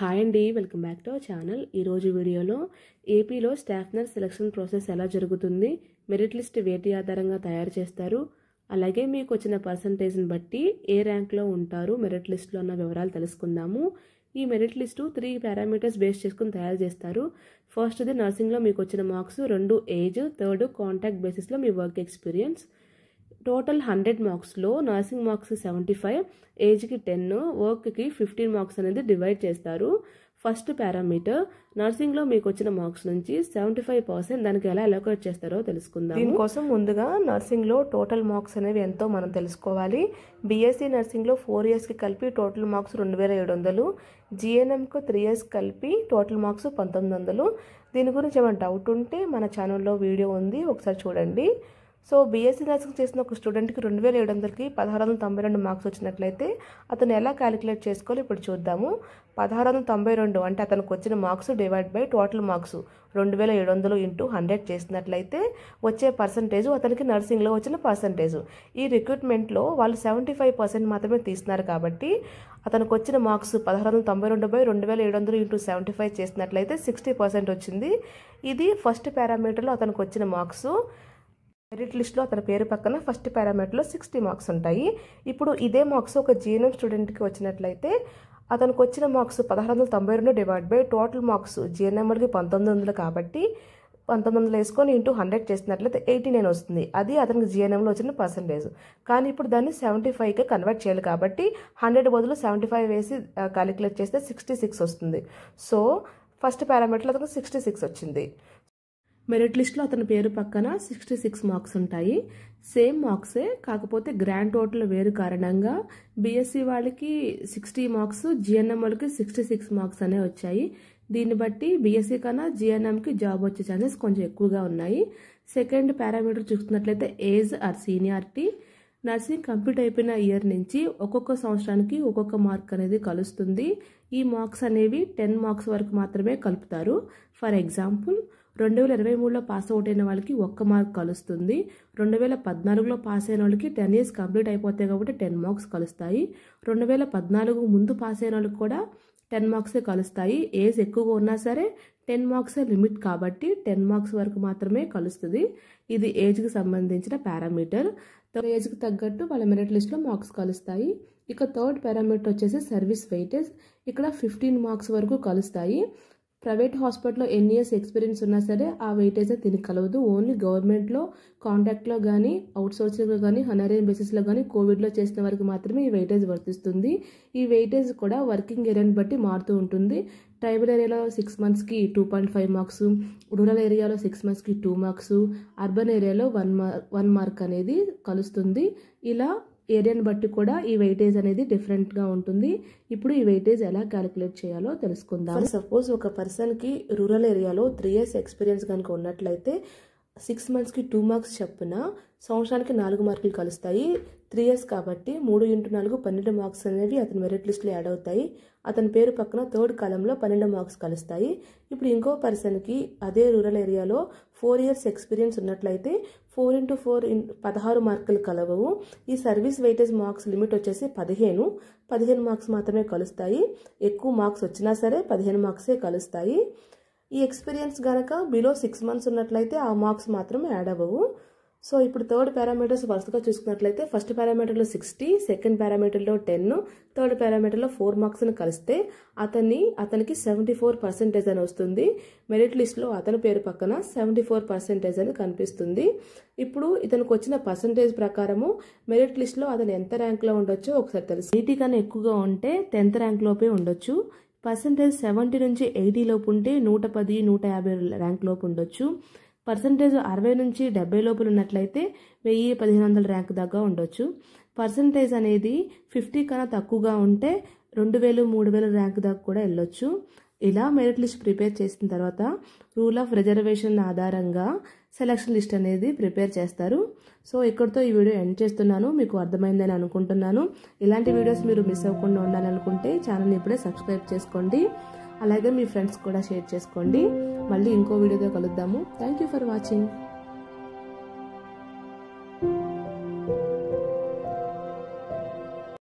Hi అండి, welcome back to our channel. ఈరోజు వీడియోలో ఏపీలో స్టాఫ్ నర్స్ సెలక్షన్ ప్రాసెస్ ఎలా జరుగుతుంది, మెరిట్ లిస్ట్ వేటి ఆధారంగా తయారు చేస్తారు, అలాగే మీకు వచ్చిన పర్సంటేజ్ని బట్టి ఏ ర్యాంక్లో ఉంటారు మెరిట్ లిస్ట్లో ఉన్న వివరాలు తెలుసుకుందాము. ఈ మెరిట్ లిస్టు 3 పారామీటర్స్ బేస్ చేసుకుని తయారు చేస్తారు. ఫస్ట్ది నర్సింగ్లో మీకు వచ్చిన మార్క్స్, 2 ఏజ్, 3 కాంటాక్ట్ బేసిస్లో మీ వర్క్ ఎక్స్పీరియన్స్. టోటల్ 100 మార్క్స్లో నర్సింగ్ మార్క్స్ 75, ఏజ్కి 10, వర్క్కి 15 మార్క్స్ అనేది డివైడ్ చేస్తారు. ఫస్ట్ పారామీటర్ నర్సింగ్లో మీకు వచ్చిన మార్క్స్ నుంచి 75% దానికి ఎలా అలొకేట్ చేస్తారో తెలుసుకుందాం. దీనికోసం ముందుగా నర్సింగ్లో టోటల్ మార్క్స్ అనేవి ఎంతో మనం తెలుసుకోవాలి. బీఎస్సీ నర్సింగ్లో 4 ఇయర్స్కి కలిపి టోటల్ మార్క్స్ 2700, జిఎన్ఎంకు 3 ఇయర్స్ కలిపి టోటల్ మార్క్స్ 1900. దీని గురించి ఏమైనా డౌట్ ఉంటే మన ఛానల్లో వీడియో ఉంది, ఒకసారి చూడండి. సో బీఎస్సీ నర్సింగ్ చేసిన ఒక స్టూడెంట్కి 2700కి 1692 మార్క్స్ వచ్చినట్లయితే అతను ఎలా క్యాలిక్యులేట్ చేసుకోవాలి ఇప్పుడు చూద్దాము. 1692 అంటే అతనికి వచ్చిన marks divide by total marks 2700 into 100 చేసినట్లయితే వచ్చే పర్సంటేజ్ అతనికి నర్సింగ్లో వచ్చిన పర్సంటేజ్. ఈ రిక్రూట్మెంట్లో వాళ్ళు 75% మాత్రమే తీస్తున్నారు కాబట్టి అతనికి వచ్చిన మార్క్స్ 1692 బై 2700 ఇంటూ 75 చేసినట్లయితే 60% వచ్చింది. ఇది ఫస్ట్ పారామీటర్లో అతనికి వచ్చిన మార్క్స్. మెరిట్ లిస్ట్లో అతని పేరు పక్కన ఫస్ట్ పారామీటర్లో 60 మార్క్స్ ఉంటాయి. ఇప్పుడు ఇదే మార్క్స్ ఒక జిఎన్ఎం స్టూడెంట్కి వచ్చినట్లయితే అతనికి వచ్చిన marks 1692 divide by total marks జిఎన్ఎంకి 1900 కాబట్టి 1900 వేసుకొని ఇంటూ 100 చేసినట్లయితే 89 వస్తుంది. అది అతనికి జిఎన్ఎంలో వచ్చిన పర్సంటేజ్. కానీ ఇప్పుడు దాన్ని 75కి కన్వర్ట్ చేయాలి కాబట్టి 100 బదులు 75 వేసి క్యాలిక్యులేట్ చేస్తే 66 వస్తుంది. సో ఫస్ట్ పారామీటర్లో అతనికి 66 వచ్చింది. మెరిట్ లిస్ట్లో అతని పేరు పక్కన 66 మార్క్స్ ఉంటాయి. సేమ్ మార్క్సే, కాకపోతే గ్రాండ్ టోటల్ వేరు కారణంగా బీఎస్సీ వాళ్ళకి 60 మార్క్స్, జిఎన్ఎం వాళ్ళకి 66 మార్క్స్ అనేవి వచ్చాయి. దీన్ని బట్టి బీఎస్సీ కన్నా జిఎన్ఎంకి జాబ్ వచ్చే ఛాన్సెస్ కొంచెం ఎక్కువగా ఉన్నాయి. సెకండ్ పారామీటర్ చూసుకున్నట్లయితే age or seniority. Nursing complete అయిపోయిన ఇయర్ నుంచి ఒక్కొక్క సంవత్సరానికి ఒక్కొక్క మార్క్ అనేది కలుస్తుంది. ఈ మార్క్స్ అనేవి 10 మార్క్స్ వరకు మాత్రమే కలుపుతారు. ఫర్ ఎగ్జాంపుల్ 2023లో పాస్ అవుట్ అయిన వాళ్ళకి 1 మార్క్ కలుస్తుంది. 2014లో పాస్ అయిన వాళ్ళకి 10 ఇయర్స్ కంప్లీట్ అయిపోతాయి కాబట్టి 10 మార్క్స్ కలుస్తాయి. 2014 ముందు పాస్ అయిన వాళ్ళకి కూడా 10 మార్క్సే కలుస్తాయి. ఏజ్ ఎక్కువగా ఉన్నా సరే 10 మార్క్సే లిమిట్ కాబట్టి 10 మార్క్స్ వరకు మాత్రమే కలుస్తుంది. ఇది ఏజ్కి సంబంధించిన పారామీటర్. ఏజ్కి తగ్గట్టు వాళ్ళ మెరిట్ లిస్ట్లో మార్క్స్ కలుస్తాయి. ఇక థర్డ్ పారామీటర్ వచ్చేసి సర్వీస్ వెయిటేజ్. ఇక్కడ 15 మార్క్స్ వరకు కలుస్తాయి. ప్రైవేట్ హాస్పిటల్లో ఎన్ని ఇయర్స్ ఎక్స్పీరియన్స్ ఉన్నా సరే ఆ వెయిటేజ్ దీనికి కలవదు. ఓన్లీ గవర్నమెంట్లో కాంట్రాక్ట్లో కానీ, అవుట్సోర్సింగ్లో కానీ, హనరేన్ బేసిస్లో కానీ కోవిడ్లో చేసిన వరకు మాత్రమే ఈ వెయిటేజ్ వర్తిస్తుంది. ఈ వెయిటేజ్ కూడా వర్కింగ్ ఏరియాని బట్టి మారుతూ ఉంటుంది. ట్రైబల్ ఏరియాలో 6 మంత్స్కి 2.5 మార్క్స్, రూరల్ ఏరియాలో 6 మంత్స్కి 2 మార్క్స్, అర్బన్ ఏరియాలో 1 మార్క్ అనేది కలుస్తుంది. ఇలా ఏరియాని బట్టి కూడా ఈ వెయిటేజ్ అనేది డిఫరెంట్గా ఉంటుంది. ఇప్పుడు ఈ వెయిటేజ్ ఎలా క్యాలిక్యులేట్ చేయాలో తెలుసుకుందాం. సపోజ్ ఒక పర్సన్కి రూరల్ ఏరియాలో 3 ఇయర్స్ ఎక్స్పీరియన్స్ కనుక ఉన్నట్లయితే 6 మంత్స్కి 2 మార్క్స్ చొప్పున సంవత్సరానికి 4 మార్కులు కలుస్తాయి. 3 ఇయర్స్ కాబట్టి 3 × 4 12 మార్క్స్ అనేవి అతని మెరిట్ లిస్ట్లో యాడ్ అవుతాయి. అతని పేరు పక్కన థర్డ్ కాలంలో 12 మార్క్స్ కలుస్తాయి. ఇప్పుడు ఇంకో పర్సన్కి అదే రూరల్ ఏరియాలో 4 ఇయర్స్ ఎక్స్పీరియన్స్ ఉన్నట్లయితే 4 × 4 16 మార్కులు కలవవు. ఈ సర్వీస్ వెయిటేజ్ మార్క్స్ లిమిట్ వచ్చేసి 15 మార్క్స్ మాత్రమే కలుస్తాయి. ఎక్కువ మార్క్స్ వచ్చినా సరే 15 మార్క్సే కలుస్తాయి. ఈ ఎక్స్పీరియన్స్ కనుక బిలో 6 మంత్స్ ఉన్నట్లయితే ఆ మార్క్స్ మాత్రం యాడ్ అవ్వవు. సో ఇప్పుడు థర్డ్ పారామీటర్స్ వరుసగా చూసుకున్నట్లయితే ఫస్ట్ పారామీటర్లో 60, సెకండ్ పారామీటర్లో 10, థర్డ్ పారామీటర్లో 4 మార్క్స్ని కలిస్తే అతనికి 74% అని వస్తుంది. మెరిట్ లిస్ట్లో అతని పేరు పక్కన 74% అని కనిపిస్తుంది. ఇప్పుడు ఇతనికి వచ్చిన పర్సంటేజ్ ప్రకారము మెరిట్ లిస్ట్లో అతను ఎంత ర్యాంక్లో ఉండొచ్చో ఒకసారి తెలుసు. 80 కన్నా ఎక్కువగా ఉంటే 10th ర్యాంక్ లోపే ఉండొచ్చు. పర్సంటేజ్ 70 నుంచి 80 లోపు ఉంటే 110, 150 ర్యాంక్ లోపు ఉండొచ్చు. పర్సంటేజ్ 60 నుంచి 70 లోపల ఉన్నట్లయితే 1000, 1500 ర్యాంక్ దాకా ఉండొచ్చు. పర్సంటేజ్ అనేది 50 కన్నా తక్కువగా ఉంటే 2000, 3000 ర్యాంక్ దాకా కూడా వెళ్ళొచ్చు. ఇలా మెరిట్ లిస్ట్ ప్రిపేర్ చేసిన తర్వాత రూల్ ఆఫ్ రిజర్వేషన్ ఆధారంగా సెలక్షన్ లిస్ట్ అనేది ప్రిపేర్ చేస్తారు. సో ఇక్కడితో ఈ వీడియో ఎండ్ చేస్తున్నాను. మీకు అర్థమైందని అనుకుంటున్నాను. ఇలాంటి వీడియోస్ మీరు మిస్ అవ్వకుండా ఉండాలనుకుంటే ఛానల్ని ఇప్పుడే సబ్స్క్రైబ్ చేసుకోండి. అలాగే మీ ఫ్రెండ్స్ కూడా షేర్ చేసుకోండి. మళ్ళీ ఇంకో వీడియోతో కలుద్దాము. Thank you for watching.